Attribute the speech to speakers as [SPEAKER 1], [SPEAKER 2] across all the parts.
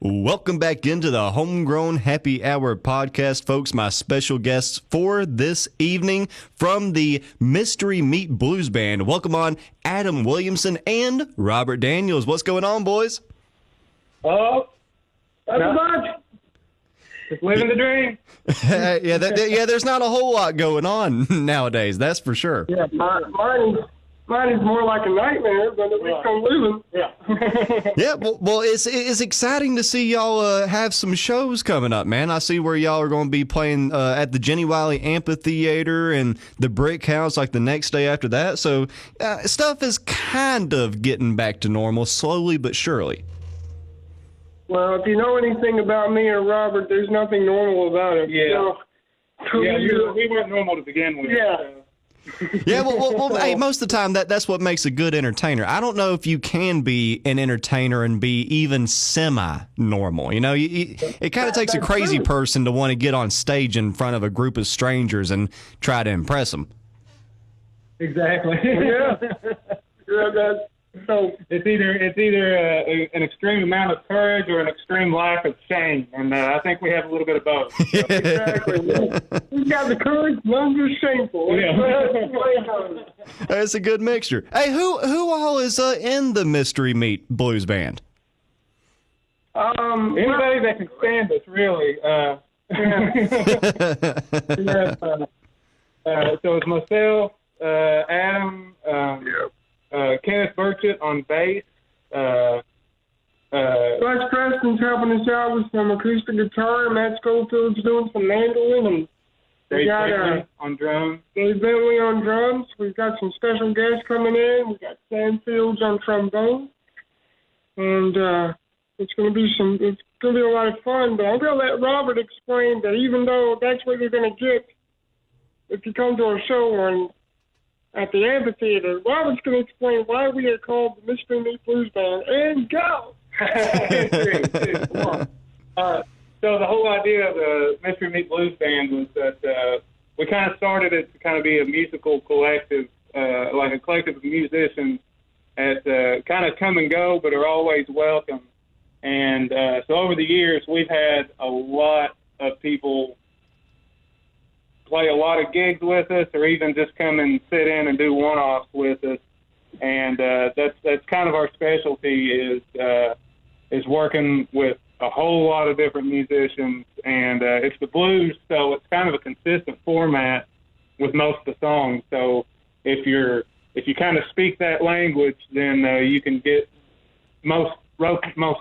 [SPEAKER 1] Welcome back into the Homegrown Happy Hour podcast, folks. My special guests for this evening from the Mystery Meat Blues Band. Welcome on Adam Williamson and Robert Daniels. What's going on, boys?
[SPEAKER 2] Oh, not much. Just living the dream.
[SPEAKER 1] Yeah, there's not a whole lot going on nowadays, that's for sure.
[SPEAKER 2] Yeah, mine is more like a nightmare, but at least I'm living. Yeah.
[SPEAKER 1] Yeah, well, it's exciting to see y'all have some shows coming up, man. I see where y'all are going to be playing at the Jenny Wiley Amphitheater and the Brick House like the next day after that. So stuff is kind of getting back to normal, slowly but surely.
[SPEAKER 2] Well, if you know anything about me or Robert, there's nothing normal about it. Yeah. We weren't normal to begin with. Yeah.
[SPEAKER 1] Yeah, well, hey, most of the time that's what makes a good entertainer. I don't know if you can be an entertainer and be even semi-normal. You know, it kind of takes a crazy person to want to get on stage in front of a group of strangers and try to impress them.
[SPEAKER 2] Exactly. Yeah. So it's either an extreme amount of courage or an extreme lack of shame, and I think we have a little bit of both. So. Exactly. We've got the courage, none just shameful. Yeah.
[SPEAKER 1] That's a good mixture. Hey, who all is in the Mystery Meat Blues Band?
[SPEAKER 2] Anybody that can stand us, really. So it's myself, Adam. Kenneth Burchett on bass. Bryce Preston's helping us out with some acoustic guitar. Matt Schofield's doing some mandolin. And we got on drums. Dave Bentley on drums. We've got some special guests coming in. We've got Sam Fields on trombone. And it's going to be a lot of fun. But I'm going to let Robert explain that even though that's what you're going to get if you come to our show at the amphitheater, Robert's going to explain why we are called the Mystery Meat Blues Band. And go! So the whole idea of the Mystery Meat Blues Band was that we kind of started it to kind of be a musical collective, like a collective of musicians that kind of come and go but are always welcome. And so over the years, we've had a lot of people play a lot of gigs with us, or even just come and sit in and do one-offs with us, and that's kind of our specialty is working with a whole lot of different musicians, and it's the blues, so it's kind of a consistent format with most of the songs. So if you kind of speak that language, then you can get most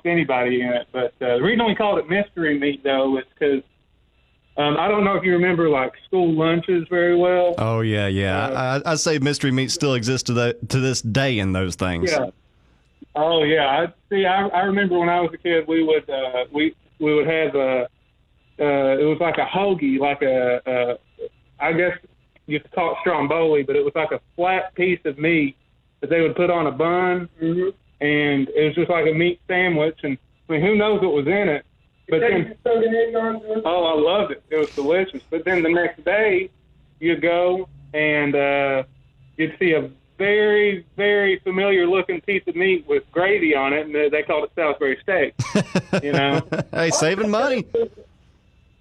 [SPEAKER 2] anybody in it. But the reason we called it Mystery Meat, though, is because I don't know if you remember, like, school lunches very well.
[SPEAKER 1] Oh, yeah. I say Mystery Meat still exists to this day in those things.
[SPEAKER 2] Yeah. Oh, yeah. I remember when I was a kid, we would have it was like a hoagie, like I guess you could call it stromboli, but it was like a flat piece of meat that they would put on a bun, and it was just like a meat sandwich, and I mean, who knows what was in it. But then, oh, I loved it. It was delicious. But then the next day, you'd go and you'd see a very, very familiar-looking piece of meat with gravy on it, and they called it Salisbury steak. You know,
[SPEAKER 1] hey, saving money.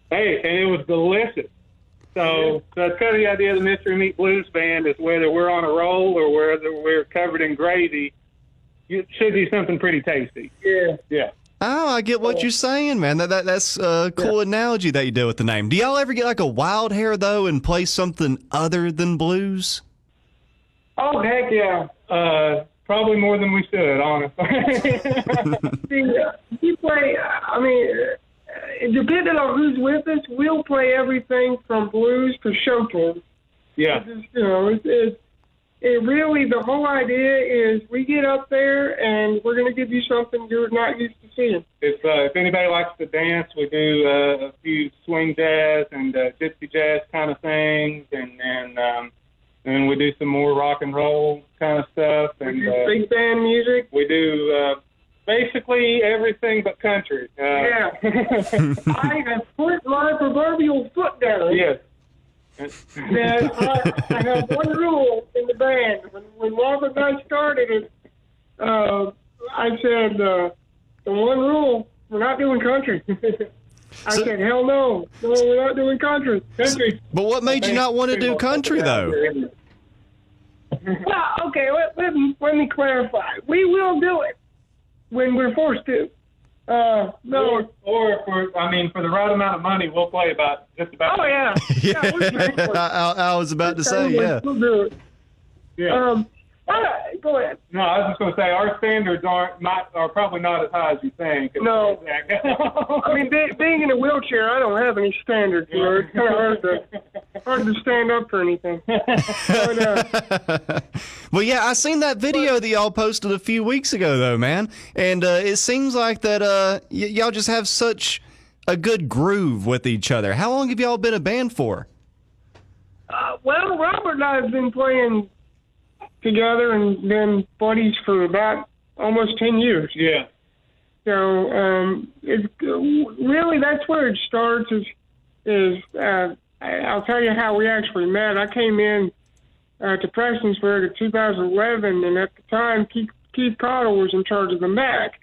[SPEAKER 2] Hey, and it was delicious. So that's kind of the idea of the Mystery Meat Blues Band, is whether we're on a roll or whether we're covered in gravy, it should be something pretty tasty. Yeah.
[SPEAKER 1] Oh, I get what you're saying, man. That's a cool analogy that you did with the name. Do y'all ever get like a wild hair, though, and play something other than blues?
[SPEAKER 2] Oh, heck yeah. Probably more than we should, honestly. See, we play, depending on who's with us, we'll play everything from blues to showcase. Yeah. It really, the whole idea is we get up there and we're going to give you something you're not used to seeing. If anybody likes to dance, we do a few swing jazz and gypsy jazz kind of things, and we do some more rock and roll kind of stuff. And we do big band music. We do basically everything but country. Yeah. I have put my proverbial foot down. Yes. I have one rule in the band. When Robert and I started it, I said, the one rule,
[SPEAKER 3] we're not doing country. I said, hell no. No, we're not doing country.
[SPEAKER 1] But what made you not want to do country, though?
[SPEAKER 3] Well, okay, let me clarify. We will do it when we're forced to. No.
[SPEAKER 2] Or for the right amount of money, we'll play just about.
[SPEAKER 3] Oh, yeah.
[SPEAKER 1] Yeah, I was about to say, yeah.
[SPEAKER 3] We'll do it.
[SPEAKER 2] Yeah.
[SPEAKER 3] Go ahead.
[SPEAKER 2] No, I was just going to say our standards are probably not as high as you think.
[SPEAKER 3] No. I mean, being in a wheelchair, I don't have any standards. You know, it's kind of hard to stand up for anything. But,
[SPEAKER 1] well, yeah, I seen that video that y'all posted a few weeks ago, though, man. And it seems like that y'all just have such a good groove with each other. How long have y'all been a band for?
[SPEAKER 3] well, Robert and I have been playing together and been buddies for about almost 10 years.
[SPEAKER 2] Yeah.
[SPEAKER 3] So it's really, that's where it starts. I'll tell you how we actually met. I came in to Prestonsburg in 2011, and at the time, Keith Cottle was in charge of the MAC.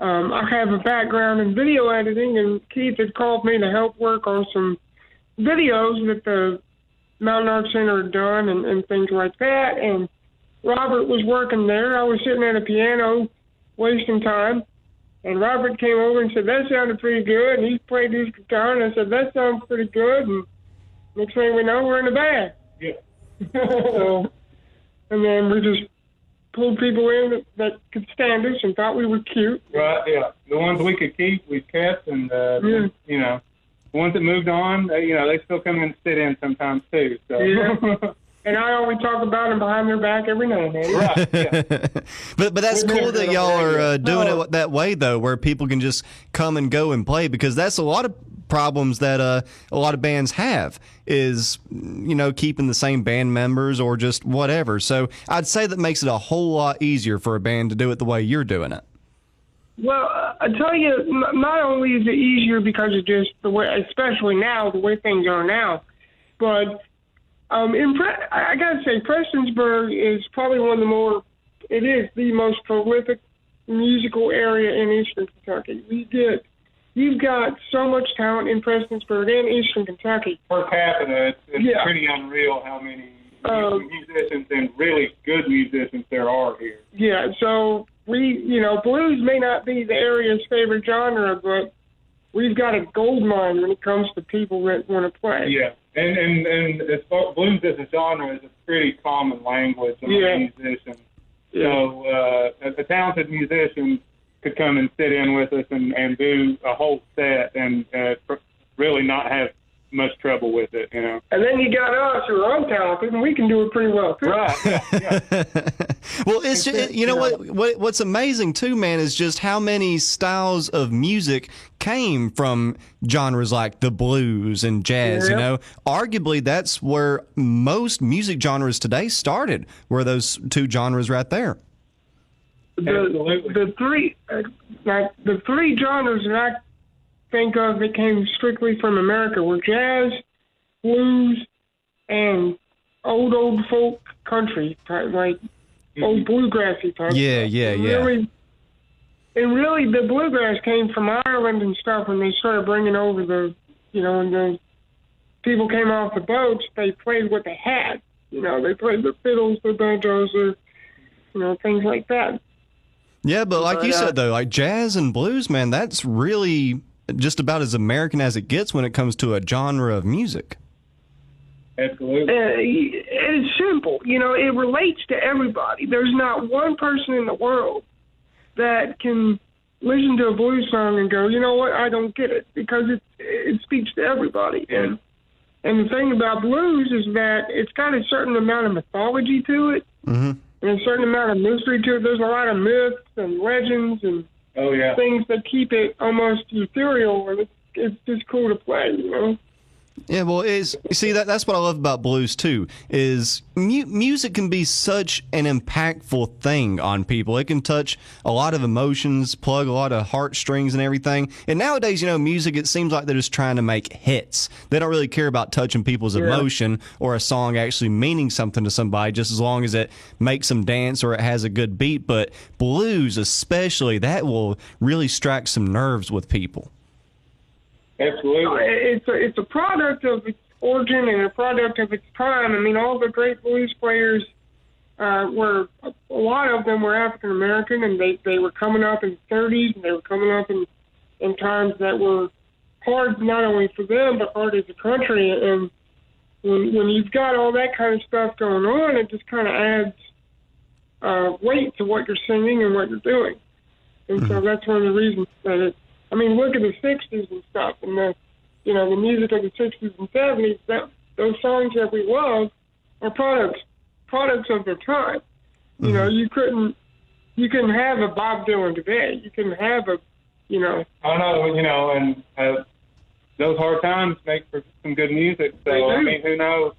[SPEAKER 3] I have a background in video editing, and Keith had called me to help work on some videos that the Mountain Arts Center had done and things like that. And Robert was working there. I was sitting at a piano wasting time. And Robert came over and said, that sounded pretty good. And he played his guitar, and I said, that sounds pretty good. And next thing we know, we're in the band.
[SPEAKER 2] Yeah.
[SPEAKER 3] So, and then we just pulled people in that could stand us and thought we were cute.
[SPEAKER 2] Right, yeah. The ones we could keep, we kept. And, you know, the ones that moved on, they still come in and sit in sometimes, too. So.
[SPEAKER 3] Yeah. And I always talk about them behind their back every now and then.
[SPEAKER 2] Right, yeah.
[SPEAKER 1] But that's cool that y'all are doing it that way, though, where people can just come and go and play, because that's a lot of problems that a lot of bands have is, keeping the same band members or just whatever. So I'd say that makes it a whole lot easier for a band to do it the way you're doing it.
[SPEAKER 3] Well, I tell you, not only is it easier because of just the way, especially now, the way things are now, but I got to say, Prestonsburg is probably it is the most prolific musical area in Eastern Kentucky. You've got so much talent in Prestonsburg and Eastern Kentucky.
[SPEAKER 2] Per capita, it's pretty unreal how many musicians and really good musicians there are here.
[SPEAKER 3] Yeah, so blues may not be the area's favorite genre, but we've got a gold mine when it comes to people that want to play.
[SPEAKER 2] Yeah. And as far, blues as a genre is a pretty common language among musicians. Yeah. So a talented musician could come and sit in with us and do a whole set and really not have much trouble with it, And
[SPEAKER 3] then you got us who are untalented, and we can do it pretty well, too.
[SPEAKER 2] Right, yeah.
[SPEAKER 1] Well, it's just, what's amazing, too, man, is just how many styles of music came from genres like the blues and jazz, Arguably, that's where most music genres today started, were those two genres right there.
[SPEAKER 3] The three genres that I think of that came strictly from America were jazz, blues, and old folk country, like old bluegrassy type.
[SPEAKER 1] Yeah.
[SPEAKER 3] Really, the bluegrass came from Ireland and stuff when they started bringing over when the people came off the boats, they played what they had. They played the fiddles, the banjos, or, things like that.
[SPEAKER 1] Yeah, but like you said, though, like jazz and blues, man, that's really just about as American as it gets when it comes to a genre of music.
[SPEAKER 2] Absolutely.
[SPEAKER 3] It's simple. It relates to everybody. There's not one person in the world that can listen to a blues song and go, you know what, I don't get it, because it speaks to everybody. And the thing about blues is that it's got a certain amount of mythology to it, and a certain amount of mystery to it. There's a lot of myths and legends and things that keep it almost ethereal, and it's just cool to play,
[SPEAKER 1] Yeah, well, that's what I love about blues too. Is music can be such an impactful thing on people. It can touch a lot of emotions, plug a lot of heartstrings and everything. And nowadays, music, it seems like they're just trying to make hits. They don't really care about touching people's emotion or a song actually meaning something to somebody, just as long as it makes them dance or it has a good beat. But blues, especially, that will really strike some nerves with people.
[SPEAKER 2] Absolutely.
[SPEAKER 3] It's a product of its origin and a product of its time. I mean, all the great blues players a lot of them were African American, and they were coming up in the 30s, and they were coming up in times that were hard not only for them but hard as a country. And when you've got all that kind of stuff going on, it just kind of adds weight to what you're singing and what you're doing. And so that's one of the reasons that look at the 60s and stuff, and the music of the 60s and 70s, those songs that we love are products of their time. You couldn't have a Bob Dylan today. You couldn't have a.
[SPEAKER 2] I know, and those hard times make for some good music. So, who knows?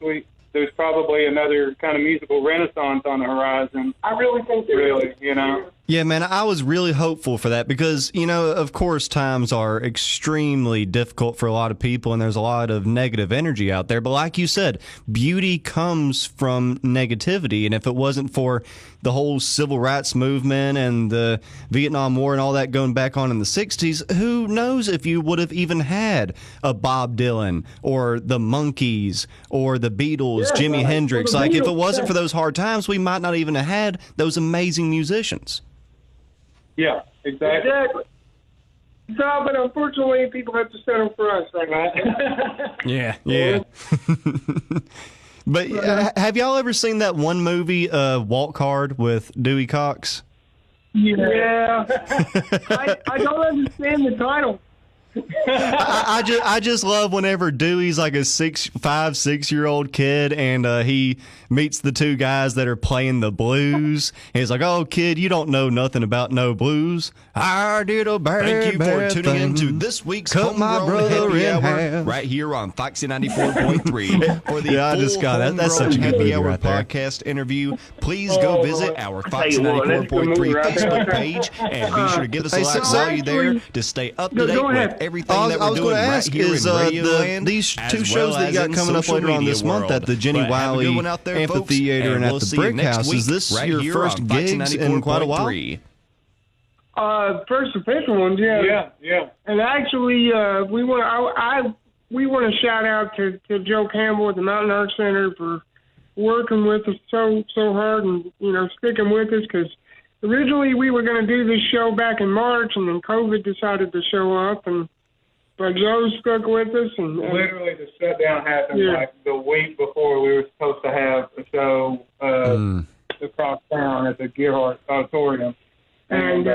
[SPEAKER 2] There's probably another kind of musical renaissance on the horizon.
[SPEAKER 3] I really think there is.
[SPEAKER 1] Yeah, man, I was really hopeful for that because, of course, times are extremely difficult for a lot of people and there's a lot of negative energy out there. But like you said, beauty comes from negativity. And if it wasn't for the whole civil rights movement and the Vietnam War and all that going back on in the 60s, who knows if you would have even had a Bob Dylan or the Monkees or the Beatles, Jimi Hendrix. Like, if it wasn't for those hard times, we might not even have had those amazing musicians.
[SPEAKER 2] Yeah, exactly.
[SPEAKER 3] So, but unfortunately, people have to settle for us, right?
[SPEAKER 1] Yeah. But have y'all ever seen that one movie, Walk Hard, with Dewey Cox?
[SPEAKER 3] Yeah. I don't understand the title.
[SPEAKER 1] I just love whenever Dewey's like a 6-year-old kid and he meets the two guys that are playing the blues. And he's like, "Oh, kid, you don't know nothing about no blues. I did a bad
[SPEAKER 4] Thank you for tuning in to
[SPEAKER 1] thing.
[SPEAKER 4] this week's
[SPEAKER 1] Cut my
[SPEAKER 4] Homegrown
[SPEAKER 1] brother
[SPEAKER 4] Happy
[SPEAKER 1] in
[SPEAKER 4] Hour
[SPEAKER 1] half."
[SPEAKER 4] right here on Foxy 94.3. For the
[SPEAKER 1] Yeah, I just got that. That's
[SPEAKER 4] Homegrown
[SPEAKER 1] such a good
[SPEAKER 4] Happy
[SPEAKER 1] movie
[SPEAKER 4] Hour
[SPEAKER 1] right there.
[SPEAKER 4] podcast interview, please go visit our Foxy
[SPEAKER 3] you what, that's a good movie
[SPEAKER 4] 94.3
[SPEAKER 3] right there.
[SPEAKER 4] Facebook page and be sure to give us a
[SPEAKER 1] Hey,
[SPEAKER 4] like
[SPEAKER 1] so
[SPEAKER 4] while you're there
[SPEAKER 3] actually-
[SPEAKER 4] to stay up to
[SPEAKER 3] Go
[SPEAKER 4] date
[SPEAKER 3] ahead.
[SPEAKER 4] with everything
[SPEAKER 1] I
[SPEAKER 4] that
[SPEAKER 1] was
[SPEAKER 4] we're
[SPEAKER 1] going
[SPEAKER 4] doing
[SPEAKER 1] to
[SPEAKER 4] right
[SPEAKER 1] ask
[SPEAKER 4] here
[SPEAKER 1] is
[SPEAKER 4] in Radio Land,
[SPEAKER 1] these
[SPEAKER 4] as
[SPEAKER 1] two shows
[SPEAKER 4] well
[SPEAKER 1] that you
[SPEAKER 4] as
[SPEAKER 1] got
[SPEAKER 4] in
[SPEAKER 1] coming up
[SPEAKER 4] social
[SPEAKER 1] later on
[SPEAKER 4] media
[SPEAKER 1] this month
[SPEAKER 4] world.
[SPEAKER 1] at the Jenny
[SPEAKER 4] But have a good
[SPEAKER 1] Wiley
[SPEAKER 4] one out there, folks,
[SPEAKER 1] Amphitheater and
[SPEAKER 4] we'll
[SPEAKER 1] at the
[SPEAKER 4] see you
[SPEAKER 1] Brick
[SPEAKER 4] next
[SPEAKER 1] House.
[SPEAKER 4] week
[SPEAKER 1] Is this
[SPEAKER 4] right
[SPEAKER 1] your
[SPEAKER 4] here
[SPEAKER 1] first
[SPEAKER 4] on Foxy
[SPEAKER 1] gigs in quite a while?
[SPEAKER 4] 94.3.
[SPEAKER 3] First official ones, yeah.
[SPEAKER 2] Yeah.
[SPEAKER 3] And actually, we want to shout out to Joe Campbell at the Mountain Arts Center for working with us so hard and sticking with us, because originally we were going to do this show back in March, and then COVID decided to show up, but Joe stuck with us. And
[SPEAKER 2] Literally, the shutdown happened
[SPEAKER 3] Yeah.
[SPEAKER 2] like the week before we were supposed to have a show across town at the Gearhart Auditorium.
[SPEAKER 3] And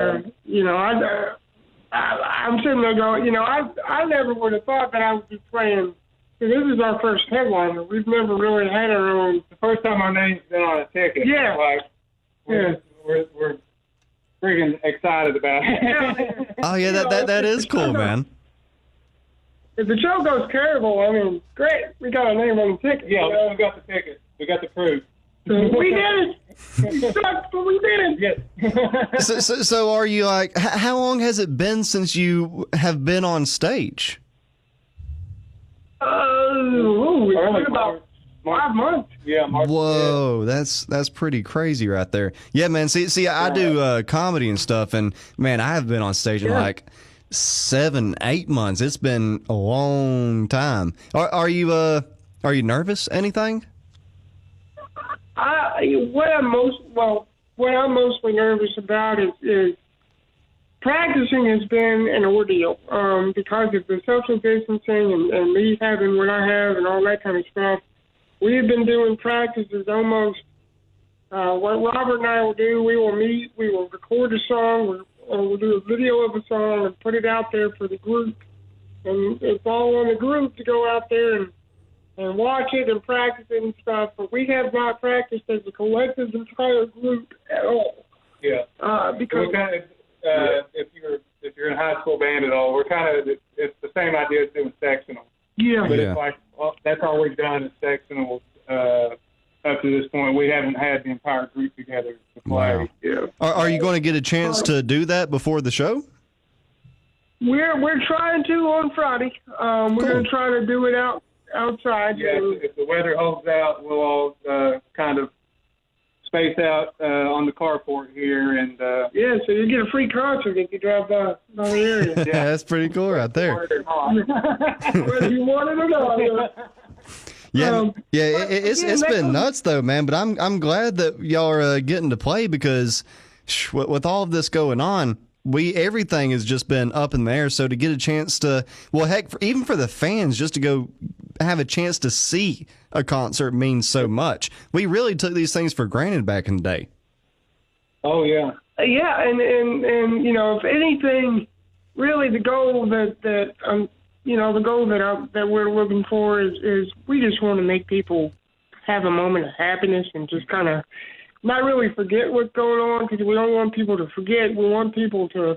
[SPEAKER 3] I'm sitting there going, I never would have thought that I would be playing. This is our first headliner. We've never really had our own.
[SPEAKER 2] The first time our name's been on a ticket.
[SPEAKER 3] Yeah.
[SPEAKER 2] We're freaking excited about it.
[SPEAKER 1] Oh, yeah, that is cool, man.
[SPEAKER 3] If the show goes terrible, great. We got our name on the ticket.
[SPEAKER 2] Yeah, we got the ticket. We got the proof.
[SPEAKER 3] We did it. It sucked, but we did it.
[SPEAKER 2] Yes.
[SPEAKER 1] So are you like, how long has it been since you have been on stage?
[SPEAKER 3] It's been about 5 months.
[SPEAKER 2] Yeah, March.
[SPEAKER 1] Whoa, that's pretty crazy right there. Yeah, man. See, I do comedy and stuff, and man, I have been on stage in like 7-8 months. It's been a long time. Are you nervous? Anything?
[SPEAKER 3] What I'm mostly nervous about is practicing has been an ordeal because of the social distancing and me having what I have and all that kind of stuff. We have been doing practices almost what Robert and I will do. We will meet, we will record a song, we'll do a video of a song and put it out there for the group. And it's all on the group to go out there and watch it and practice it and stuff. But we have not practiced as a collective entire group at all.
[SPEAKER 2] Yeah.
[SPEAKER 3] Because
[SPEAKER 2] We're kind of, if you're in high school band at all, we're kind of, it's the same idea as doing sectional.
[SPEAKER 3] yeah.
[SPEAKER 2] But
[SPEAKER 1] Yeah.
[SPEAKER 2] it's like that's all we've done is sectionals up to this point. We haven't had the entire group together to play.
[SPEAKER 1] Wow.
[SPEAKER 2] Yeah.
[SPEAKER 1] Are you going to get a chance to do that before the show?
[SPEAKER 3] We're trying to on Friday. We're going to try to do it outside.
[SPEAKER 2] Yeah, if the weather holds out, we'll all kind of space out on the carport here, and
[SPEAKER 3] yeah, so you get a free concert if you drive by the area.
[SPEAKER 1] Yeah, that's pretty cool right there.
[SPEAKER 3] Whether you want it or not.
[SPEAKER 1] Yeah, it's been nuts though, man. But I'm glad that y'all are getting to play because with all of this going on, everything has just been up in the air. So to get a chance to, well, heck, even for the fans, just to go have a chance to see a concert means so much. We really took these things for granted back in the day.
[SPEAKER 2] Oh yeah,
[SPEAKER 3] yeah, and you know, if anything, really the goal that you know, the goal that we're looking for is we just want to make people have a moment of happiness and just kind of not really forget what's going on, because we don't want people to forget. We want people to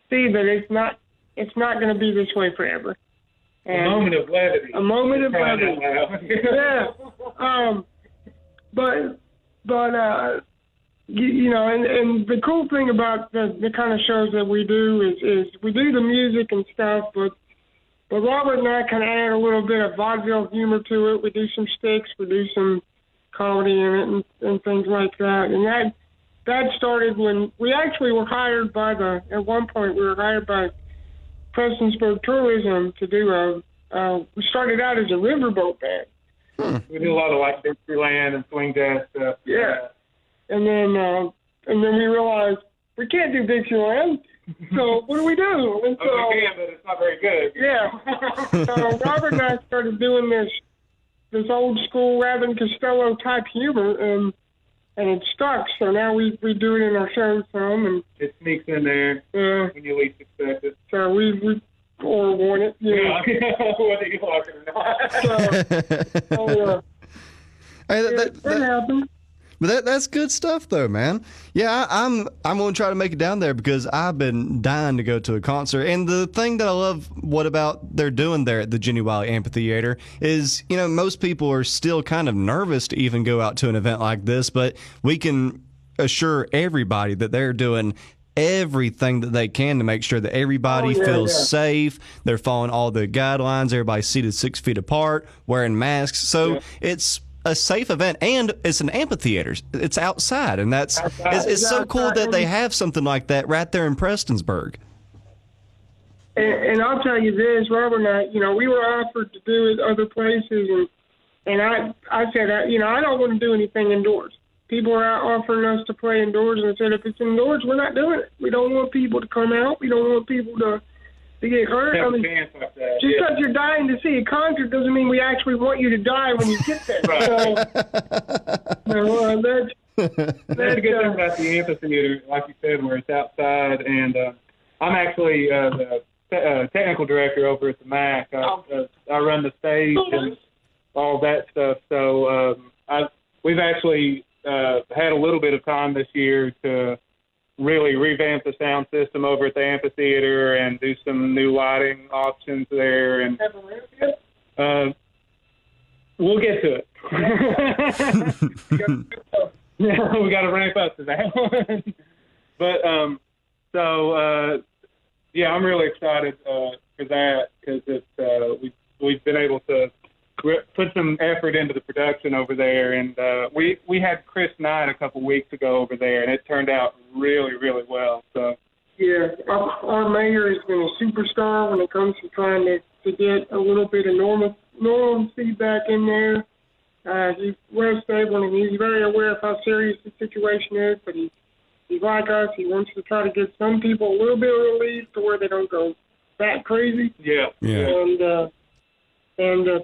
[SPEAKER 3] see that it's not going to be this way forever. And
[SPEAKER 2] a moment of levity.
[SPEAKER 3] A moment of levity. Yeah. But you know, and the cool thing about the kind of shows that we do is we do the music and stuff, but Robert and I kind of add a little bit of vaudeville humor to it. We do some sticks, we do some comedy in it and things like that. And that started when we actually were hired at one point we were hired by Prestonsburg Tourism to do we started out as a riverboat band.
[SPEAKER 2] We do a lot of like Dixieland and swing jazz stuff.
[SPEAKER 3] Yeah. And then we realized we can't do Dixieland. So what do we do? And so,
[SPEAKER 2] we can, but it's not very good.
[SPEAKER 3] Yeah. So Robert and I started doing this old school Abbott and Costello type humor, and it stuck. So now we do it in our shows some, and
[SPEAKER 2] it sneaks in there when you least expect it.
[SPEAKER 3] So we forewarn it. Yeah.
[SPEAKER 2] Whether you like it or not.
[SPEAKER 3] It happens.
[SPEAKER 1] But that's good stuff, though, man. Yeah, I'm going to try to make it down there because I've been dying to go to a concert. And the thing that I love about they're doing there at the Jenny Wiley Amphitheater is, you know, most people are still kind of nervous to even go out to an event like this, but we can assure everybody that they're doing everything that they can to make sure that everybody feels safe. They're following all the guidelines. Everybody's seated 6 feet apart, wearing masks. So it's a safe event, and it's an amphitheater. It's outside, and it's so cool that they have something like that right there in Prestonsburg.
[SPEAKER 3] And I'll tell you this, Robert and I, you know, we were offered to do it other places, and I said, you know, I don't want to do anything indoors. People are out offering us to play indoors, and I said, if it's indoors, we're not doing it. We don't want people to come out. We don't want people to get hurt. I mean, just because you're dying to see a concert doesn't mean we actually want you to die when you get there. So, that's
[SPEAKER 2] the good thing about the amphitheater, like you said, where it's outside. And I'm actually the technical director over at the MAC. I run the stage and all that stuff. So we've actually had a little bit of time this year to really revamp the sound system over at the amphitheater and do some new lighting options there. And we'll get to it. We got to ramp up to that. But yeah, I'm really excited for that because we've been able to put some effort into the production over there, and we had Chris Knight a couple weeks ago over there, and it turned out really, really well. So
[SPEAKER 3] yeah, our mayor has been a superstar when it comes to trying to get a little bit of normalcy back in there. He's well stable, and he's very aware of how serious the situation is, but he's like us. He wants to try to give some people a little bit of relief to where they don't go that crazy.
[SPEAKER 2] Yeah.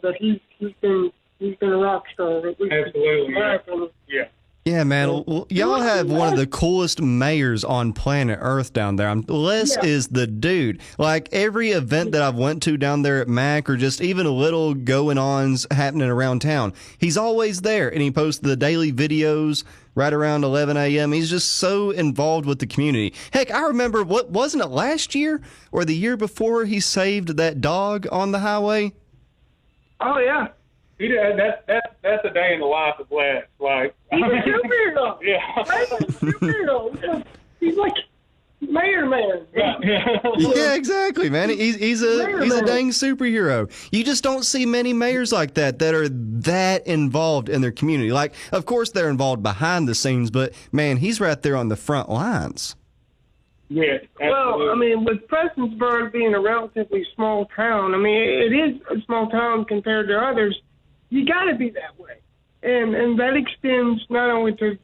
[SPEAKER 3] But he's been a rock star.
[SPEAKER 2] Absolutely. Yeah.
[SPEAKER 1] Yeah, man. Well, y'all have one of the coolest mayors on planet Earth down there. Les is the dude. Like every event that I've went to down there at MAC, or just even a little going-ons happening around town, he's always there, and he posts the daily videos right around 11 a.m. He's just so involved with the community. Heck, I remember, wasn't it last year or the year before he saved that dog on the highway?
[SPEAKER 3] Oh, yeah.
[SPEAKER 2] He did, that's a day in the life of Les. Like,
[SPEAKER 3] He's a superhero.
[SPEAKER 2] Yeah.
[SPEAKER 3] He's a superhero. He's like Mayor Man.
[SPEAKER 1] Yeah, exactly, man. He's a dang superhero. You just don't see many mayors like that are that involved in their community. Like, of course, they're involved behind the scenes, but man, he's right there on the front lines.
[SPEAKER 2] Yes.
[SPEAKER 3] Well, I mean, with Prestonsburg being a relatively small town, I mean, it is a small town compared to others. You got to be that way, and that extends not only to,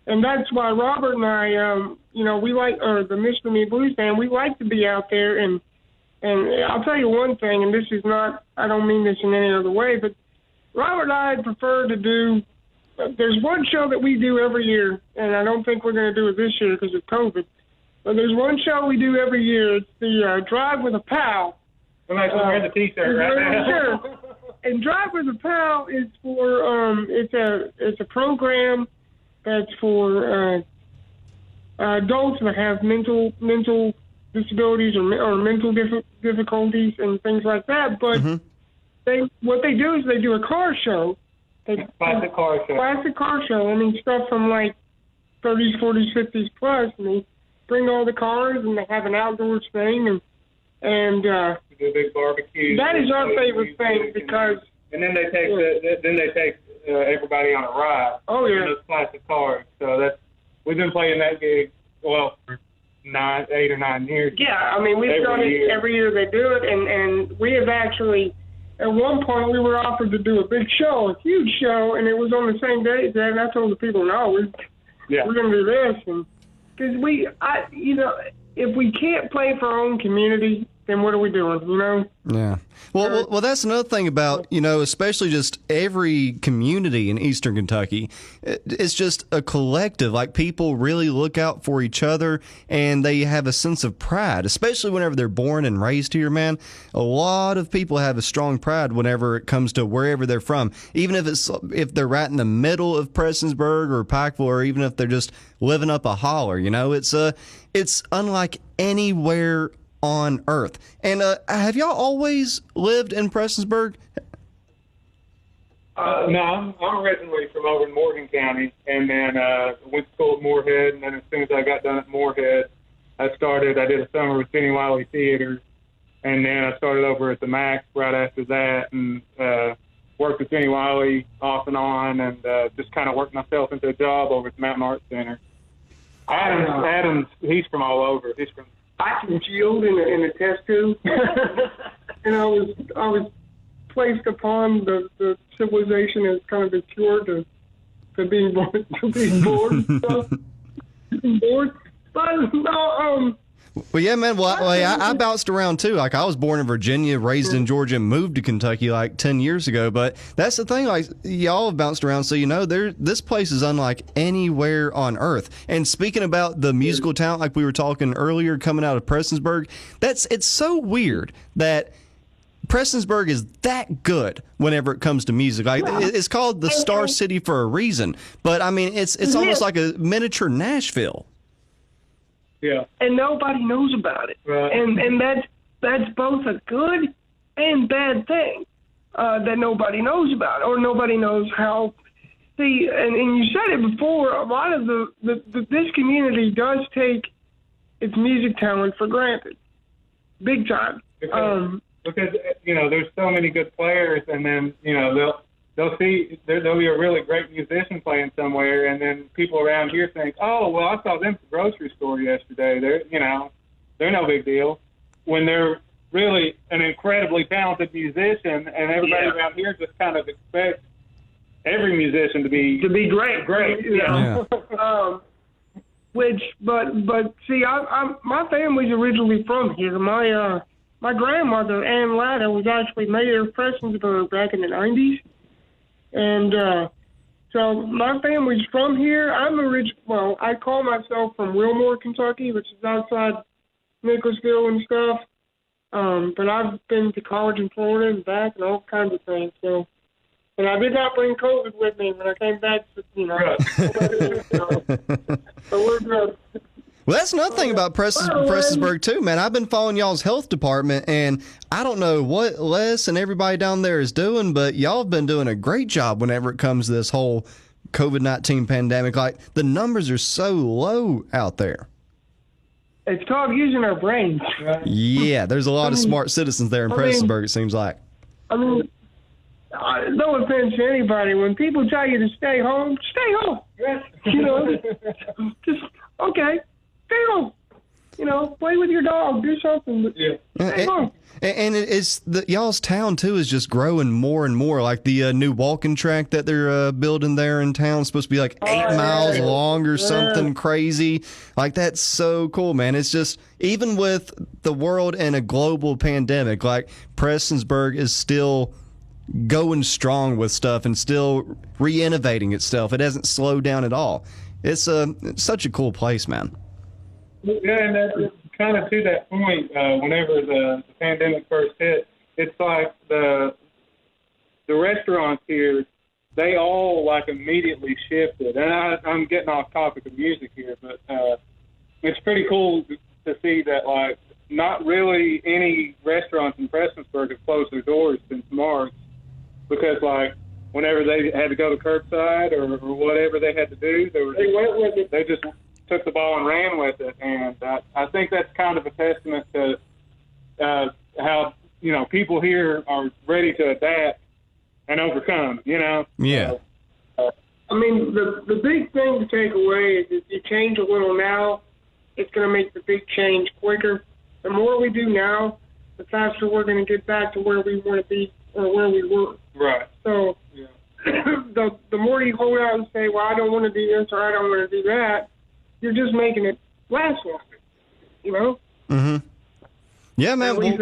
[SPEAKER 3] and that's why Robert and I, we like, or the Mr. Me Blues Band, we like to be out there, and I'll tell you one thing, and this is not, I don't mean this in any other way, but Robert and I prefer to do. There's one show that we do every year, and I don't think we're going to do it this year because of COVID. But there's one show we do every year. It's the Drive with a Pal.
[SPEAKER 2] Somebody's wearing the T-shirt right now.
[SPEAKER 3] Sure. And Drive with a Pal is for it's a program that's for adults that have mental disabilities or mental difficulties and things like that. But what they do is they do a car show.
[SPEAKER 2] Classic car show.
[SPEAKER 3] Classic car show. I mean, stuff from like 30s, 40s, 50s plus. I mean, bring all the cars and they have an outdoors thing and
[SPEAKER 2] do a big barbecue.
[SPEAKER 3] That is our favorite thing because
[SPEAKER 2] and then they take everybody on a ride.
[SPEAKER 3] Oh yeah,
[SPEAKER 2] in those classic cars. So we've been playing that gig for 8 or 9 years.
[SPEAKER 3] Yeah, I mean we've done it every year they do it, and we have actually at one point we were offered to do a big show, a huge show, and it was on the same day as that. And I told the people, no, we're going to do this and. Because if we can't play for our own community, then what are we doing,
[SPEAKER 1] Yeah. Well, that's another thing about, especially just every community in Eastern Kentucky. It's just a collective. Like, people really look out for each other, and they have a sense of pride, especially whenever they're born and raised here, man. A lot of people have a strong pride whenever it comes to wherever they're from, even if they're right in the middle of Prestonsburg or Pikeville, or even if they're just living up a holler. It's unlike anywhere on earth. And have y'all always lived in Prestonsburg?
[SPEAKER 2] No, I'm originally from over in Morgan County, and then went to school at Moorhead, and then as soon as I got done at Moorhead, I did a summer with Jenny Wiley Theater, and then I started over at the Mac right after that, and worked with Jenny Wiley off and on, and just kind of worked myself into a job over at the Mountain Arts Center. Adams, he's from all over. He's from
[SPEAKER 3] congealed in a test tube, and I was placed upon the civilization as kind of a cure to being born, But no,
[SPEAKER 1] Well, yeah, man. Well, I bounced around too. Like, I was born in Virginia, raised in Georgia, and moved to Kentucky like 10 years ago. But that's the thing. Like, y'all have bounced around, so this place is unlike anywhere on earth. And speaking about the musical talent, like we were talking earlier, coming out of Prestonsburg, it's so weird that Prestonsburg is that good whenever it comes to music. Like, it's called the Star City for a reason. But I mean, it's almost like a miniature Nashville.
[SPEAKER 2] Yeah.
[SPEAKER 3] And nobody knows about it.
[SPEAKER 2] Right.
[SPEAKER 3] And that's both a good and bad thing that nobody knows about, or nobody knows how. See, and you said it before, a lot of this community does take its music talent for granted, big time.
[SPEAKER 2] Because there's so many good players, and then they'll see there'll be a really great musician playing somewhere, and then people around here think, oh, well, I saw them at the grocery store yesterday. They're no big deal, when they're really an incredibly talented musician, and everybody around here just kind of expects every musician to be great.
[SPEAKER 1] Yeah.
[SPEAKER 3] But see, my family's originally from here. My grandmother, Ann Latta, was actually mayor of Prestonsburg back in the 90s. And so my family's from here. I call myself from Wilmore, Kentucky, which is outside Nicholasville and stuff. But I've been to college in Florida and back and all kinds of things. So, and I did not bring COVID with me when I came back. So we're good.
[SPEAKER 1] Well, that's another thing about Prestonsburg, too, man. I've been following y'all's health department, and I don't know what Les and everybody down there is doing, but y'all have been doing a great job whenever it comes to this whole COVID-19 pandemic. Like, the numbers are so low out there.
[SPEAKER 3] It's called using our brains. Right?
[SPEAKER 1] Yeah, there's a lot of smart citizens there in Prestonsburg, it seems like.
[SPEAKER 3] I mean, no offense to anybody. When people tell you to stay home, stay home. You know, just, okay. Stay home. You know, play with your dog, do something. But stay home.
[SPEAKER 1] And y'all's town too is just growing more and more. Like the new walking track that they're building there in town is supposed to be like 8 miles long or something crazy. Like that's so cool, man. It's just even with the world and a global pandemic, like Prestonsburg is still going strong with stuff and still re-innovating itself. It hasn't slowed down at all. It's such a cool place, man.
[SPEAKER 2] Yeah, and that's kind of to that point. Whenever the pandemic first hit, it's like the restaurants here, they all like immediately shifted. And I'm getting off topic of music here, but it's pretty cool to see that like not really any restaurants in Prestonsburg have closed their doors since March, because like whenever they had to go to curbside or whatever they had to do, they went with it. They just took the ball and ran with it, and I think that's kind of a testament to how people here are ready to adapt and overcome.
[SPEAKER 1] Yeah.
[SPEAKER 3] I mean, the big thing to take away is if you change a little now, it's going to make the big change quicker. The more we do now, the faster we're going to get back to where we want to be or where we were.
[SPEAKER 2] Right.
[SPEAKER 3] So the more you hold out and say, well, I don't want to do this or I don't want to do that, you're just making it last longer, you know?
[SPEAKER 1] Mm-hmm. Yeah, man.
[SPEAKER 3] Well,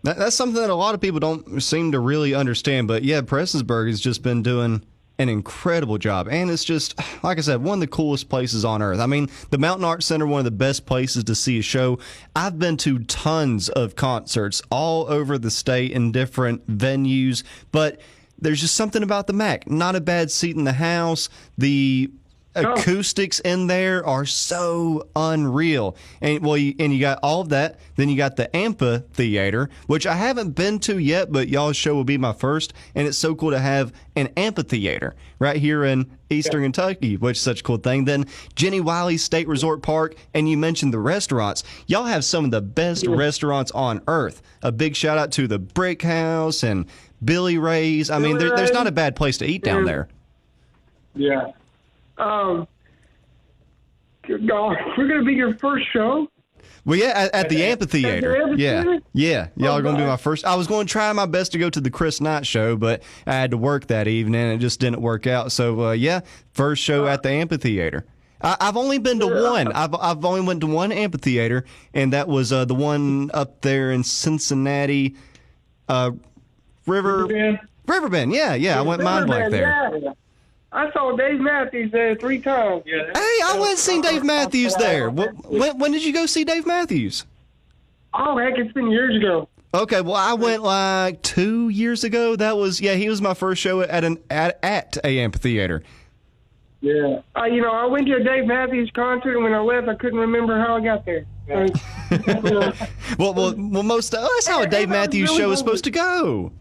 [SPEAKER 1] that's something that a lot of people don't seem to really understand. But, yeah, Prestonsburg has just been doing an incredible job. And it's just, like I said, one of the coolest places on earth. I mean, the Mountain Arts Center, one of the best places to see a show. I've been to tons of concerts all over the state in different venues. But there's just something about the MAC. Not a bad seat in the house. The acoustics in there are so unreal, and you got all of that. Then you got the amphitheater, which I haven't been to yet, but y'all's show will be my first. And it's so cool to have an amphitheater right here in Eastern Kentucky, which is such a cool thing. Then Jenny Wiley State Resort Park, and you mentioned the restaurants. Y'all have some of the best restaurants on earth. A big shout out to the Brick House and Billy Ray's. I mean, there's not a bad place to eat down there.
[SPEAKER 2] Yeah.
[SPEAKER 3] Good God, we're going to be your first show?
[SPEAKER 1] Well, yeah, at the amphitheater. Yeah. Y'all are going to be my first. I was going to try my best to go to the Chris Knight show, but I had to work that evening, and it just didn't work out. So, first show at the amphitheater. I've only been to one. I've only went to one amphitheater, and that was the one up there in Cincinnati, Riverbend. Yeah. I went mine black there.
[SPEAKER 3] Yeah. I saw Dave Matthews there 3 times.
[SPEAKER 2] Yeah,
[SPEAKER 1] Hey, I went and seen Dave Matthews there. When did you go see Dave Matthews?
[SPEAKER 3] Oh, heck, it's been years ago.
[SPEAKER 1] Okay, well, I went like 2 years ago. He was my first show at a amphitheater.
[SPEAKER 2] Yeah.
[SPEAKER 3] I went to a Dave Matthews concert, and when I left, I couldn't remember how I got there.
[SPEAKER 1] Well, that's how a Dave Matthews show is supposed to go.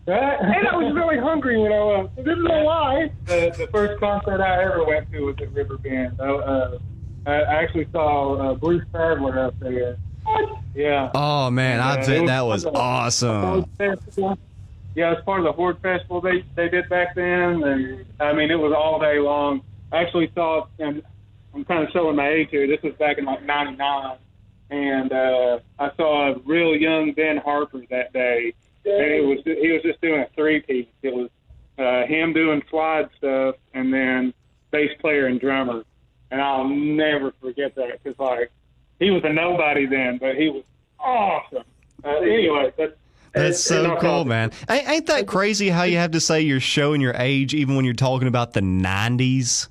[SPEAKER 3] And I was really hungry when I left. I didn't know why.
[SPEAKER 2] The first concert I ever went to was at Riverbend. I actually saw Bruce Sadler up there.
[SPEAKER 3] What?
[SPEAKER 2] Yeah.
[SPEAKER 1] Oh, man, I bet that was awesome.
[SPEAKER 2] Yeah, it was part of the Horde Festival they did back then. And, I mean, it was all day long. I actually saw, and I'm kind of showing my age here, this was back in like 99. And I saw a real young Ben Harper that day. And he was just doing a 3-piece. It was him doing slide stuff and then bass player and drummer. And I'll never forget that because, like, he was a nobody then, but he was awesome. Anyway,
[SPEAKER 1] that's so cool, man. Ain't that crazy how you have to say you're showing your age even when you're talking about the 90s?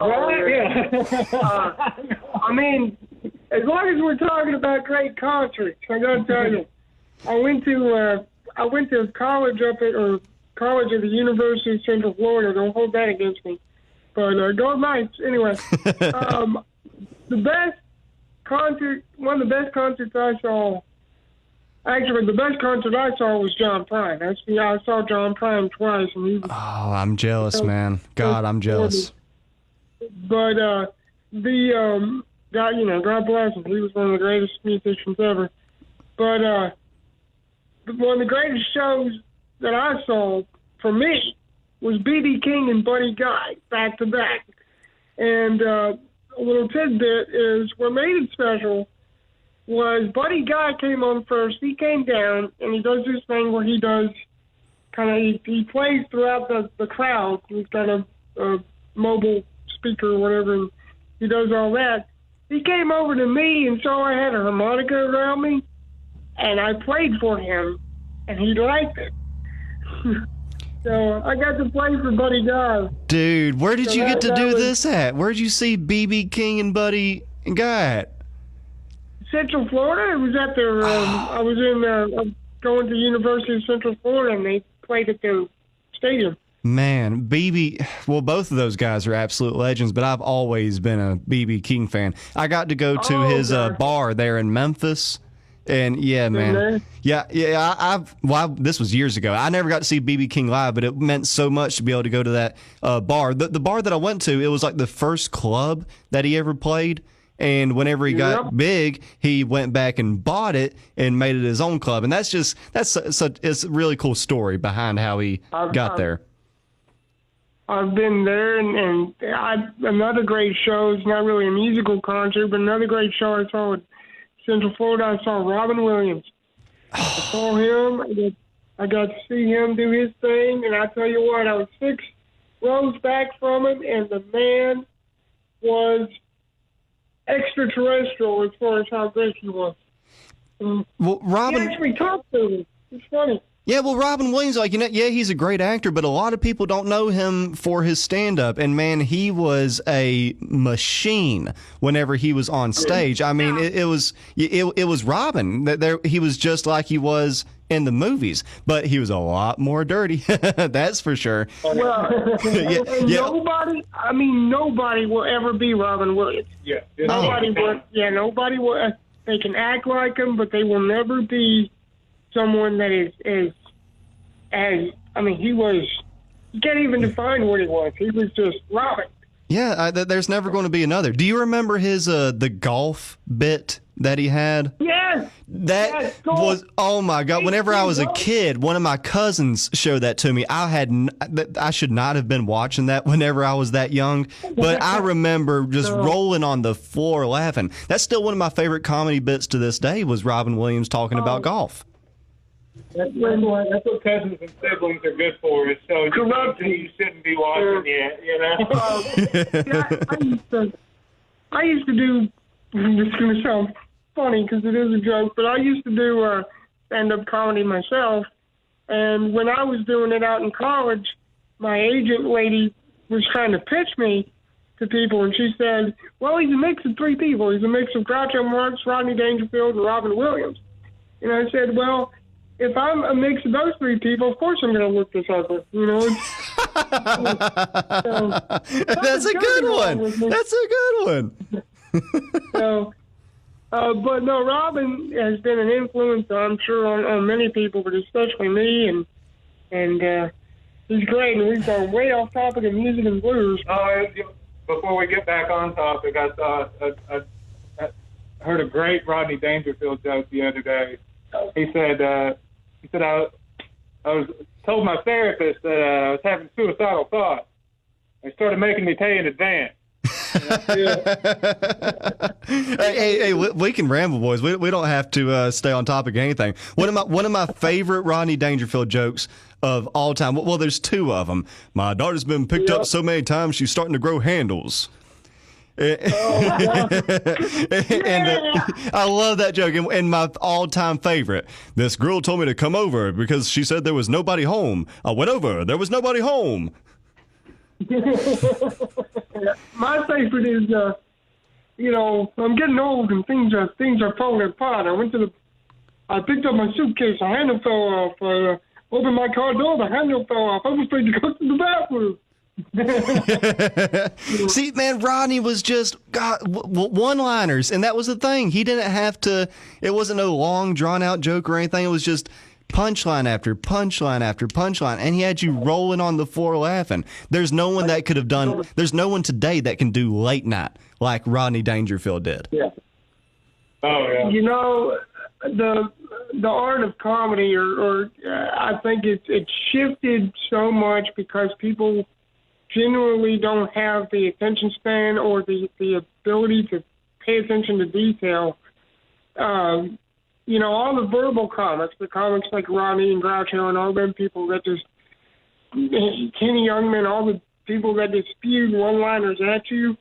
[SPEAKER 3] Yeah. I mean, as long as we're talking about great concerts, I gotta tell you, I went to college college at the University of Central Florida. Don't hold that against me. But go Knights. Anyway, the best concert, one of the best concerts I saw. Actually, the best concert I saw was John Prine. I saw John Prine twice, and he was.
[SPEAKER 1] Oh, I'm jealous, man. God, I'm jealous.
[SPEAKER 3] But God bless him. He was one of the greatest musicians ever. But one of the greatest shows that I saw for me was B.B. King and Buddy Guy back to back. And a little tidbit is what made it special was Buddy Guy came on first. He came down and he does this thing where he does he plays throughout the crowd. He's got a mobile speaker or whatever, and he does all that. He came over to me and saw I had a harmonica around me, and I played for him, and he liked it. So I got to play for Buddy Guy.
[SPEAKER 1] Dude, where did you get to do this at? Where'd you see B.B. King and Buddy Guy at?
[SPEAKER 3] Central Florida. It was at their. I was going to the University of Central Florida, and they played at their stadium.
[SPEAKER 1] Man, well, both of those guys are absolute legends, but I've always been a B.B. King fan. I got to go to his bar there in Memphis, and yeah, man. Yeah, this was years ago. I never got to see B.B. King live, but it meant so much to be able to go to that bar. The bar that I went to, it was like the first club that he ever played. And whenever he got big, he went back and bought it and made it his own club. And it's a really cool story behind how he got there.
[SPEAKER 3] I've been there, and another great show. It's not really a musical concert, but another great show I saw at Central Florida. I saw Robin Williams. I saw him. I got to see him do his thing, and I tell you what, I was 6 rows back from him, and the man was extraterrestrial as far as how great he was.
[SPEAKER 1] Well, Robin,
[SPEAKER 3] he actually talked to me. It's funny.
[SPEAKER 1] Yeah, well, Robin Williams, he's a great actor, but a lot of people don't know him for his stand-up. And, man, he was a machine whenever he was on stage. I mean, it was Robin. He was just like he was in the movies, but he was a lot more dirty. That's for sure.
[SPEAKER 3] Well, nobody will ever be Robin Williams.
[SPEAKER 2] Yeah.
[SPEAKER 3] Nobody will. They can act like him, but they will never be someone that is he was. You can't even define what he was. He was just Robin.
[SPEAKER 1] Yeah, there's never going to be another. Do you remember his the golf bit that he had?
[SPEAKER 3] Yes.
[SPEAKER 1] That was, oh my God. Whenever I was a kid, one of my cousins showed that to me. I should not have been watching that whenever I was that young, but I remember just rolling on the floor laughing. That's still one of my favorite comedy bits to this day was Robin Williams talking about golf.
[SPEAKER 2] That's what cousins and siblings are good for, is so you shouldn't be watching yet, you know?
[SPEAKER 3] I used to do, it's going to sound funny because it is a joke, but I used to do stand-up comedy myself, and when I was doing it out in college, my agent lady was trying to pitch me to people, and she said, well, he's a mix of 3 people. He's a mix of Groucho Marx, Rodney Dangerfield, and Robin Williams. And I said, well, if I'm a mix of those 3 people, of course I'm going to look this ugly, you know?
[SPEAKER 1] That's a good one. That's a good one.
[SPEAKER 3] But no, Robin has been an influence, I'm sure, on many people, but especially me, and he's great. And we've gone way off topic of music and blues.
[SPEAKER 2] Before we get back on topic, I heard a great Rodney Dangerfield joke the other day. He said I was told my therapist that I was having suicidal thoughts. They started making me pay in advance.
[SPEAKER 1] Hey, we can ramble, boys. We don't have to stay on topic of anything. One of my favorite Rodney Dangerfield jokes of all time. Well, there's 2 of them. My daughter's been picked up so many times she's starting to grow handles. And I love that joke. And my all-time favorite, this girl told me to come over because she said there was nobody home. I went over. There was nobody home.
[SPEAKER 3] My favorite is, I'm getting old and things are falling apart. I picked up my suitcase. The handle fell off. Opened my car door. The handle fell off. I was afraid to go to the bathroom.
[SPEAKER 1] See, man, Rodney was just one-liners, and that was the thing. He didn't have to. It wasn't no long, drawn-out joke or anything. It was just punchline after punchline after punchline, and he had you rolling on the floor laughing. There's no one that could have done. There's no one today that can do late night like Rodney Dangerfield did.
[SPEAKER 3] Yeah.
[SPEAKER 2] Oh yeah.
[SPEAKER 3] You know, the art of comedy, or I think it's shifted so much because people generally don't have the attention span or the ability to pay attention to detail. You know, all the verbal comics, the comics like Rodney and Groucho and all them people that just, Kenny Youngman, all the people that just spewed one-liners at you,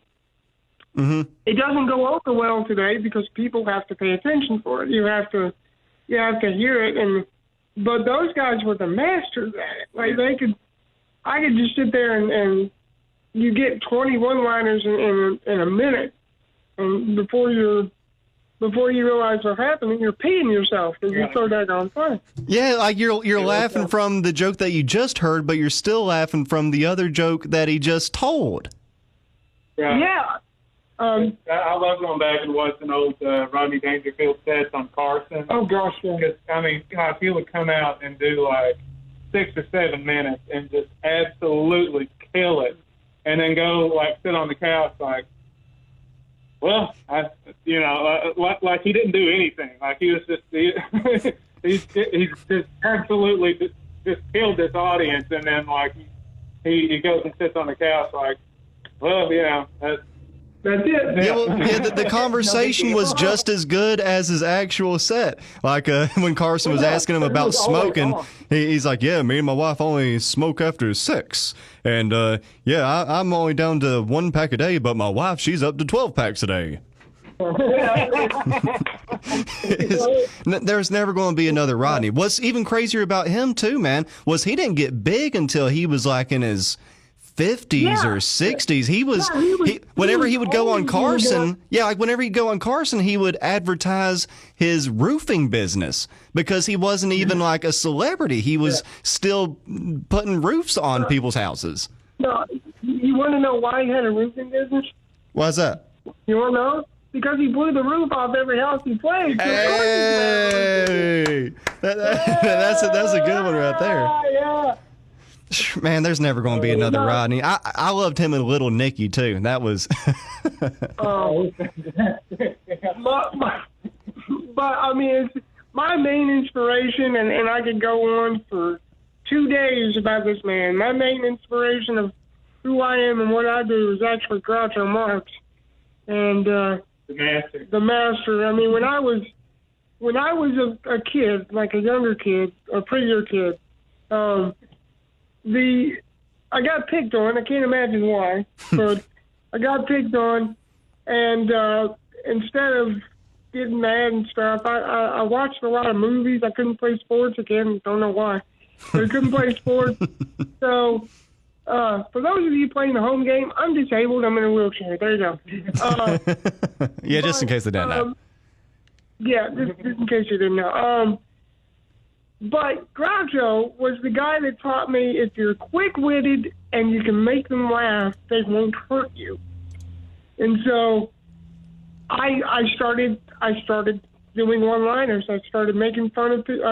[SPEAKER 3] it doesn't go over well today because people have to pay attention for it. You have to hear it, but those guys were the masters at it. Like I could just sit there and you get 20 one-liners in a minute, and before you realize what's happening, you're peeing yourself because you're so daggone funny.
[SPEAKER 1] Yeah, like you're laughing from the joke that you just heard, but you're still laughing from the other joke that he just told.
[SPEAKER 3] Yeah.
[SPEAKER 2] I love going back and watching old Rodney Dangerfield sets on Carson.
[SPEAKER 3] Oh gosh, yeah.
[SPEAKER 2] Because I mean, gosh, he would come out and do like 6 or 7 minutes and just absolutely kill it, and then go like sit on the couch like, well, like he didn't do anything. Like he was just he's just absolutely just killed this audience, and then like he goes and sits on the couch like, well, that's it.
[SPEAKER 1] Yeah, the conversation was just as good as his actual set. Like when Carson was asking him about smoking, he's like, "Yeah, me and my wife only smoke after 6, and I'm only down to 1 pack a day, but my wife, she's up to 12 packs a day." There's never going to be another Rodney. What's even crazier about him too, man, was he didn't get big until he was like in his 50s or 60s. He was whenever he would go on Carson, whenever he'd go on Carson, he would advertise his roofing business because he wasn't even like a celebrity. He was still putting roofs on people's houses.
[SPEAKER 3] No, you want to know why he had a roofing business?
[SPEAKER 1] Why's that?
[SPEAKER 3] You want to know? Because he blew the roof off every house he played.
[SPEAKER 1] Hey, that's a good one right there.
[SPEAKER 3] Yeah.
[SPEAKER 1] Man, there's never going to be another Rodney. I loved him and Little Nicky too. That was.
[SPEAKER 3] But I mean, it's my main inspiration, and I could go on for 2 days about this man. My main inspiration of who I am and what I do is actually Groucho Marx, and the master. I mean, when I was a kid, like a younger kid, a prettier kid. I got picked on. I can't imagine why, but I got picked on, and instead of getting mad and stuff, I watched a lot of movies. I couldn't play sports again. Don't know why. But I couldn't play sports. So for those of you playing the home game, I'm disabled. I'm in a wheelchair. There you go.
[SPEAKER 1] Yeah, just in case they didn't know.
[SPEAKER 3] Yeah, just in case you didn't know. But Groucho was the guy that taught me if you're quick-witted and you can make them laugh, they won't hurt you. And so I started doing one-liners. I started making fun of people.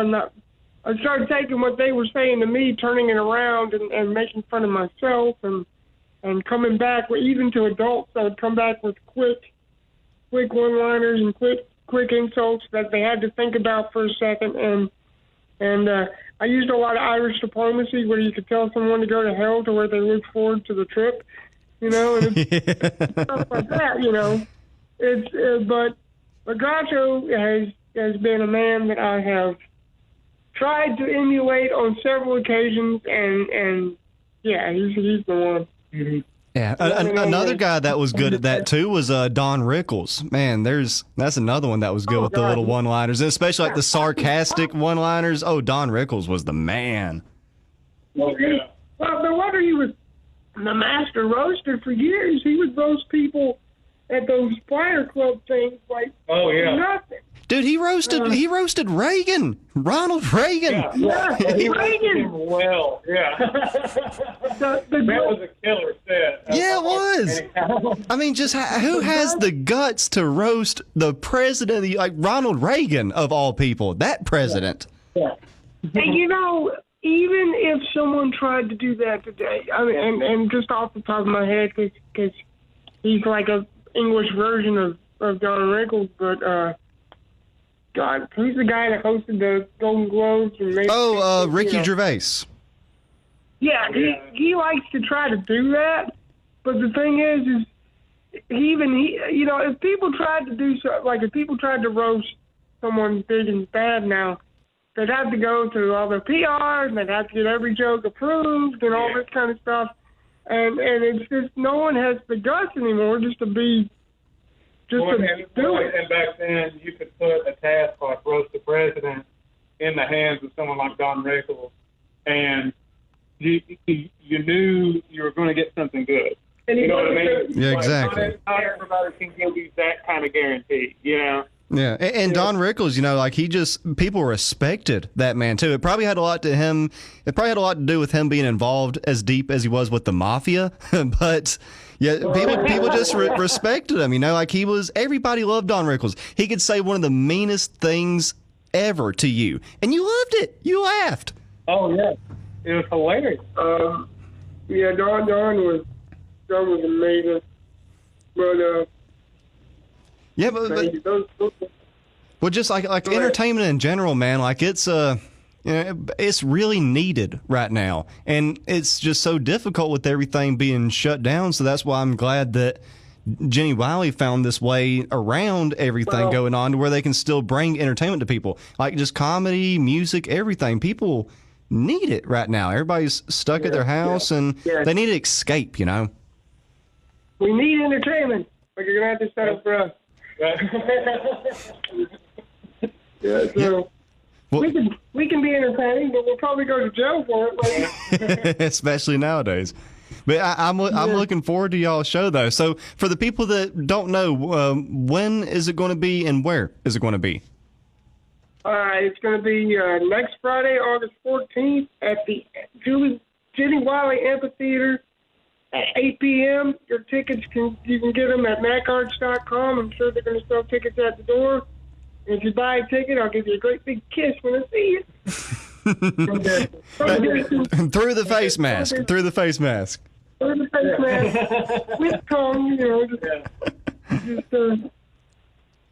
[SPEAKER 3] I started taking what they were saying to me, turning it around and making fun of myself and coming back, even to adults. I would come back with quick one-liners and quick insults that they had to think about for a second. And I used a lot of Irish diplomacy where you could tell someone to go to hell to where they look forward to the trip, and it's stuff like that, But Groucho has been a man that I have tried to emulate on several occasions, and he's the one. Mm-hmm.
[SPEAKER 1] Yeah, another guy that was good at that too was Don Rickles. Man, that's another one that was good with the little one-liners, and especially like the sarcastic one-liners. Oh, Don Rickles was the man.
[SPEAKER 3] Oh, yeah. Well, no wonder he was the master roaster for years. He would roast people at those Flyer Club things like nothing.
[SPEAKER 1] Dude, he roasted Reagan, Ronald Reagan.
[SPEAKER 2] Yeah, he
[SPEAKER 3] Reagan.
[SPEAKER 2] him well. Yeah, that was a killer set.
[SPEAKER 1] Yeah, it was. I mean, just who has the guts to roast the president, like Ronald Reagan of all people? That president.
[SPEAKER 3] And you know, even if someone tried to do that today, I mean, and just off the top of my head, because he's like a English version of Don Rickles, but God, who's the guy that hosted the Golden Globes and made
[SPEAKER 1] Ricky Gervais.
[SPEAKER 3] Yeah, he likes to try to do that, but the thing is you know, if people tried to do so, like if people tried to roast someone big and bad now, they'd have to go through all their PR and they'd have to get every joke approved and all this kind of stuff, and it's just no one has the guts anymore just to be. And
[SPEAKER 2] back then, you could put a task like roast the president in the hands of someone like Don Rickles, and you knew you were going to get something good. And you know what I mean?
[SPEAKER 1] Yeah, exactly.
[SPEAKER 2] Not everybody can give you that kind of guarantee, you know?
[SPEAKER 1] Yeah, and Don Rickles, you know, like people respected that man too. It probably had a lot to him. It probably had a lot to do with him being involved as deep as he was with the mafia. But yeah, people just respected him. You know, like everybody loved Don Rickles. He could say one of the meanest things ever to you, and you loved it. You laughed.
[SPEAKER 2] Oh yeah, it was hilarious.
[SPEAKER 3] Yeah, Don was amazing, but.
[SPEAKER 1] Yeah, but just like entertainment in general, man, like it's really needed right now, and it's just so difficult with everything being shut down. So that's why I'm glad that Jenny Wiley found this way around everything going on to where they can still bring entertainment to people, like just comedy, music, everything. People need it right now. Everybody's stuck at their house, and they need to escape. You know,
[SPEAKER 3] we need entertainment. But you're gonna have to set up for us. So we can be entertaining, but we'll probably go to jail for it later.
[SPEAKER 1] Especially nowadays. But I'm looking forward to y'all's show though. So for the people that don't know, when is it going to be and where is it going to be?
[SPEAKER 3] It's going to be next Friday, August 14th, at the Jenny Wiley Amphitheater. At 8 p.m., your tickets you can get them at macarts.com. I'm sure they're going to sell tickets at the door. And if you buy a ticket, I'll give you a great big kiss when I see you.
[SPEAKER 1] Through the face mask. Through the face mask.
[SPEAKER 3] Through the face mask. With tongue, you know.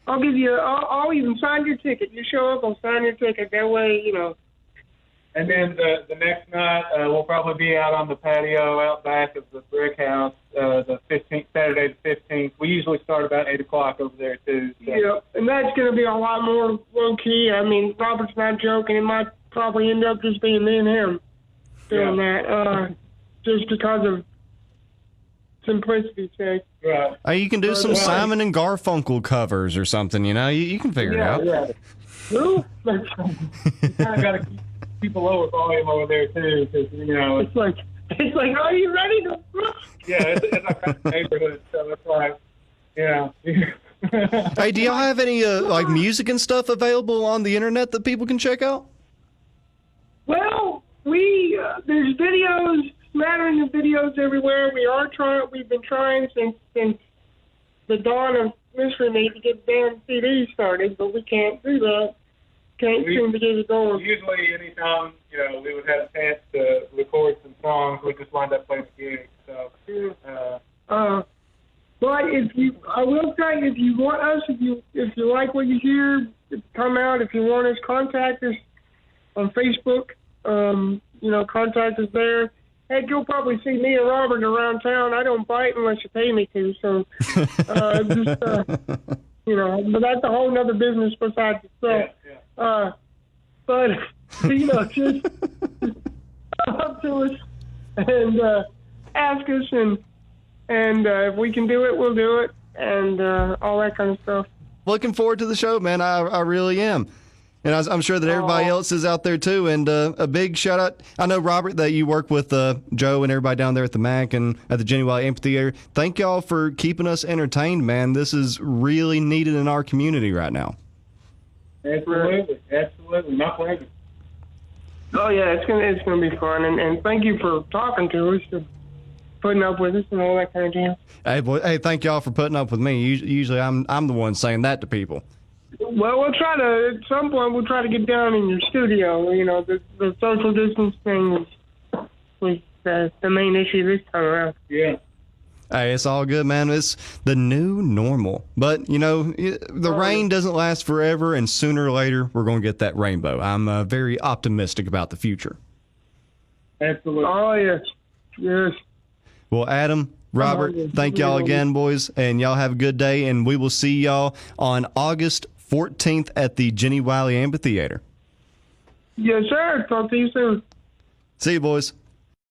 [SPEAKER 3] I'll give you. I'll even sign your ticket. You show up, I'll sign your ticket. That way, you know.
[SPEAKER 2] And then the next night, we'll probably be out on the patio out back of the brick house, the 15th, Saturday the 15th. We usually start about 8 o'clock over there, too. So.
[SPEAKER 3] Yeah, and that's going to be a lot more low-key. I mean, Robert's not joking. It might probably end up just being me and him doing that, just because of simplicity's sake.
[SPEAKER 2] Right.
[SPEAKER 1] You can do some Simon and Garfunkel covers or something, you know? You can figure it out.
[SPEAKER 3] Yeah. Who?
[SPEAKER 2] I got to keep a lower volume over there too, because you know
[SPEAKER 3] it's like, are you ready to?
[SPEAKER 2] Yeah, it's like kind of neighborhood, so it's like,
[SPEAKER 1] Hey, do y'all have any like music and stuff available on the internet that people can check out?
[SPEAKER 3] Well, there's videos, smattering of videos everywhere. We've been trying since the dawn of Mystery Meat to get damn CDs started, but we can't do that. Can't seem to get it going.
[SPEAKER 2] Usually, anytime we would have a chance to record some songs, we just wind up playing a gig. So,
[SPEAKER 3] but I will tell you, if you want us, if you like what you hear, come out. If you want us, contact us on Facebook. Contact us there. Heck, you'll probably see me and Robert around town. I don't bite unless you pay me to. So, but that's a whole other business besides itself. But just come up to us and ask us, and if we can do it, we'll do it, and all that kind of stuff.
[SPEAKER 1] Looking forward to the show, man. I really am. And I'm sure that everybody else is out there too. And a big shout out. I know, Robert, that you work with Joe and everybody down there at the MAC and at the Jenny Wiley Amphitheater. Thank y'all for keeping us entertained, man. This is really needed in our community right now.
[SPEAKER 2] Absolutely, my pleasure.
[SPEAKER 3] Oh yeah, it's gonna be fun, and thank you for talking to us, and putting up with us, and all that kind of thing.
[SPEAKER 1] Hey, boy, hey, thank y'all for putting up with me. Usually, I'm the one saying that to people.
[SPEAKER 3] Well, we'll try to at some point. We'll try to get down in your studio. You know, the social distance thing was the main issue this time around.
[SPEAKER 2] Yeah.
[SPEAKER 1] Hey, it's all good, man. It's the new normal. But, you know, the rain doesn't last forever, and sooner or later, we're going to get that rainbow. I'm very optimistic about the future.
[SPEAKER 2] Absolutely.
[SPEAKER 3] Oh, yes. Yes.
[SPEAKER 1] Well, Adam, Robert, thank y'all again, boys, and y'all have a good day, and we will see y'all on August 14th at the Jenny Wiley Amphitheater.
[SPEAKER 3] Yes, sir. Talk to you soon.
[SPEAKER 1] See you, boys.